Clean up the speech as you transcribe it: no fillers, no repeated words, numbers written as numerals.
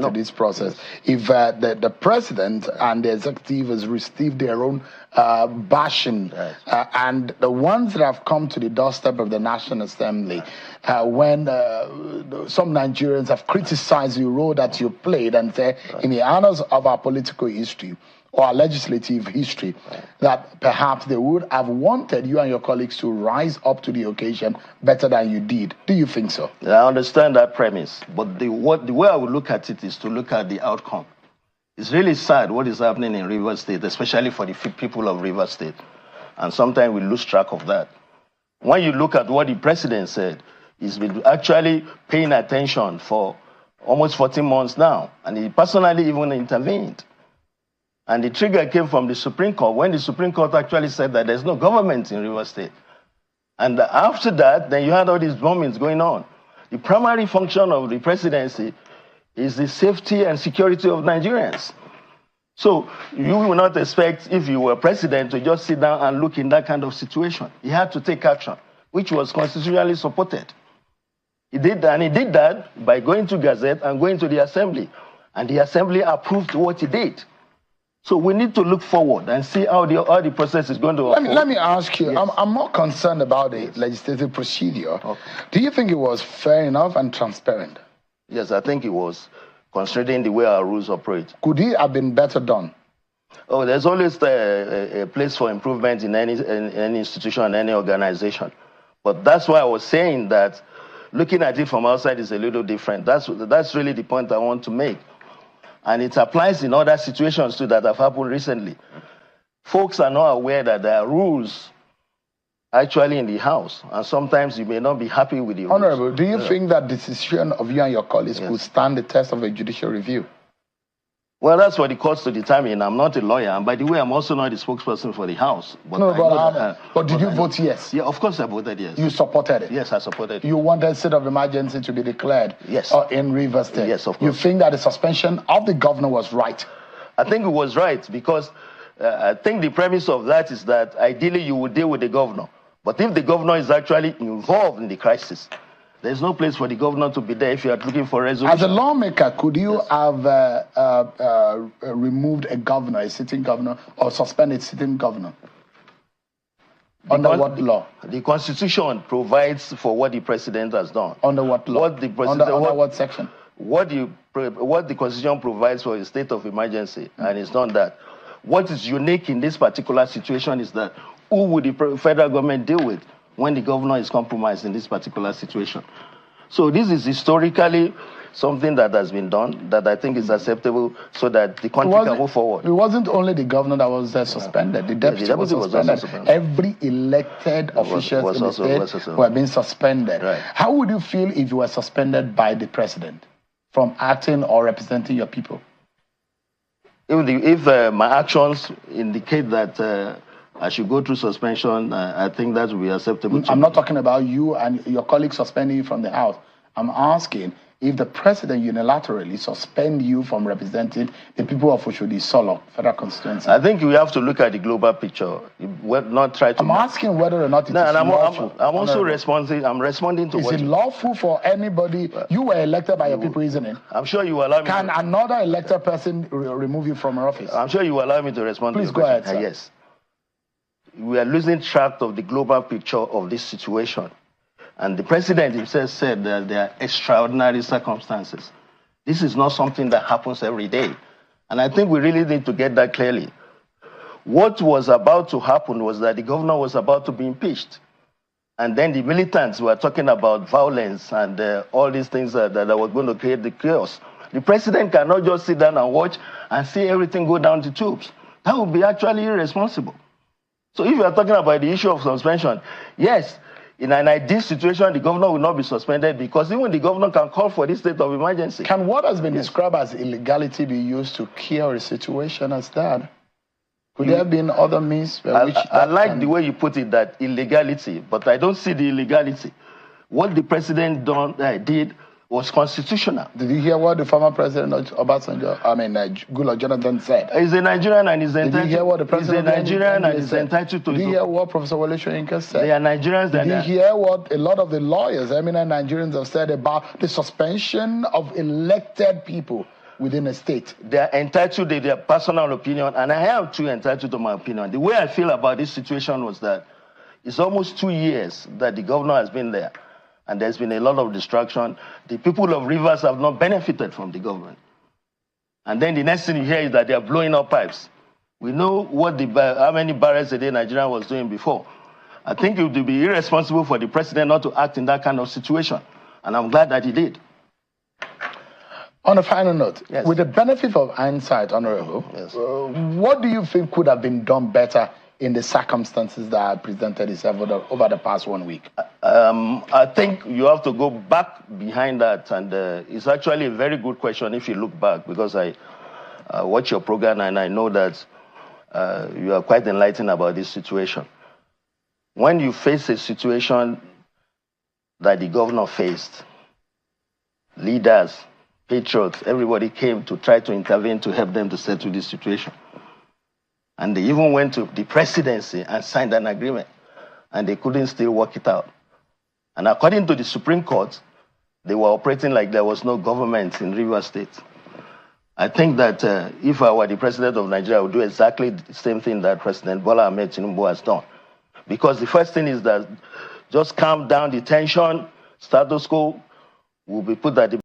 to this process. If the president and the executive has received their own bashing, and the ones that have come to the doorstep of the National Assembly, when some Nigerians have criticized the role that you played and say, in the annals of our political history or our legislative history, that perhaps they would have wanted you and your colleagues to rise up to the occasion better than you did. Do you think so? I understand that premise, but the way I would look at it is to look at the outcome. It's really sad what is happening in Rivers State, especially for the people of Rivers State. And sometimes we lose track of that. When you look at what the president said, he's been actually paying attention for almost 14 months now, and he personally even intervened. And the trigger came from the Supreme Court, when the Supreme Court actually said that there's no government in Rivers State. And after that, then you had all these bombings going on. The primary function of the presidency is the safety and security of Nigerians. So you will not expect, if you were president, to just sit down and look in that kind of situation. He had to take action, which was constitutionally supported. He did that by going to Gazette and going to the Assembly. And the Assembly approved what he did. So we need to look forward and see how the process is going to unfold. Let me ask you, yes. I'm more concerned about the legislative procedure. Okay. Do you think it was fair enough and transparent? Yes, I think it was, considering the way our rules operate. Could it have been better done? Oh, there's always a place for improvement in any institution, any organization. But that's why I was saying that looking at it from outside is a little different. That's really the point I want to make. And it applies in other situations too that have happened recently. Folks are not aware that there are rules actually in the House, and sometimes you may not be happy with the rules. Honorable, do you think that the decision of you and your colleagues could stand the test of a judicial review? Well, that's for the courts to determine. I'm not a lawyer, and by the way, I'm also not the spokesperson for the House. But did you vote yes? Yeah, of course I voted yes. You supported it? Yes, I supported it. You wanted state of emergency to be declared? Yes. In Rivers State? Yes, of course. You think that the suspension of the governor was right? I think it was right because I think the premise of that is that ideally you would deal with the governor. But if the governor is actually involved in the crisis, there's no place for the governor to be there if you are looking for resolution. As a lawmaker, could you have removed a governor, a sitting governor, or suspended a sitting governor? Under what law? The Constitution provides for what the president has done. Under what law? What the president, under what section? What the Constitution provides for a state of emergency, and it's done that. What is unique in this particular situation is that who would the federal government deal with when the governor is compromised in this particular situation? So this is historically something that has been done that I think is acceptable so that the country can move forward. It wasn't only the governor that was suspended. The deputy was suspended. Every elected officials in the state were being suspended. Right. How would you feel if you were suspended by the president from acting or representing your people? If my actions indicate that I should go through suspension, I think that will be acceptable. I'm not talking about you and your colleagues suspending you from the House. I'm asking if the president unilaterally suspend you from representing the people of Oshodi Solo, federal constituency. I think we have to look at the global picture. Not try to. I'm asking whether or not it is lawful. I'm also responding. I'm responding to. Is it lawful for anybody? You were elected by your people, isn't it? I'm sure you allow me. Can another elected person remove you from office? I'm sure you allow me to respond. Please to go ahead, sir. Yes. We are losing track of the global picture of this situation. And the president himself said that there are extraordinary circumstances. This is not something that happens every day. And I think we really need to get that clearly. What was about to happen was that the governor was about to be impeached. And then the militants were talking about violence and all these things that were going to create the chaos. The president cannot just sit down and watch and see everything go down the tubes. That would be actually irresponsible. So if you are talking about the issue of suspension, yes, in an ideal situation, the governor will not be suspended because even the governor can call for this state of emergency. Can what has been described as illegality be used to cure a situation as that? Could there have been other means? I like the way you put it, that illegality, but I don't see the illegality. What the president did was constitutional. Did you hear what the former president Obasanjo, Goodluck Jonathan said? He's a Nigerian and he's entitled. Did you hear what the president? He's a Nigerian and he's entitled to. Did you hear what Professor Wole Soyinka said? They are Nigerians. Did you hear what a lot of the lawyers, eminent Nigerians, have said about the suspension of elected people within a state. They are entitled to their personal opinion, and I am too entitled to my opinion. The way I feel about this situation was that it's almost 2 years that the governor has been there, and there's been a lot of distraction. The people of Rivers have not benefited from the government. And then the next thing you hear is that they are blowing up pipes. We know how many barrels a day Nigeria was doing before. I think it would be irresponsible for the president not to act in that kind of situation, and I'm glad that he did. On a final note, yes. With the benefit of hindsight, Honorable, yes. What do you think could have been done better in the circumstances that have presented itself over the past 1 week? I think you have to go back behind that, and it's actually a very good question if you look back, because I watch your program and I know that you are quite enlightened about this situation. When you face a situation that the governor faced, leaders, patriots, everybody came to try to intervene to help them to settle this situation. And they even went to the presidency and signed an agreement, and they couldn't still work it out. And according to the Supreme Court, they were operating like there was no government in Rivers State. I think that if I were the president of Nigeria, I would do exactly the same thing that President Bola Ahmed Tinubu has done. Because the first thing is that just calm down the tension, status quo will be put at the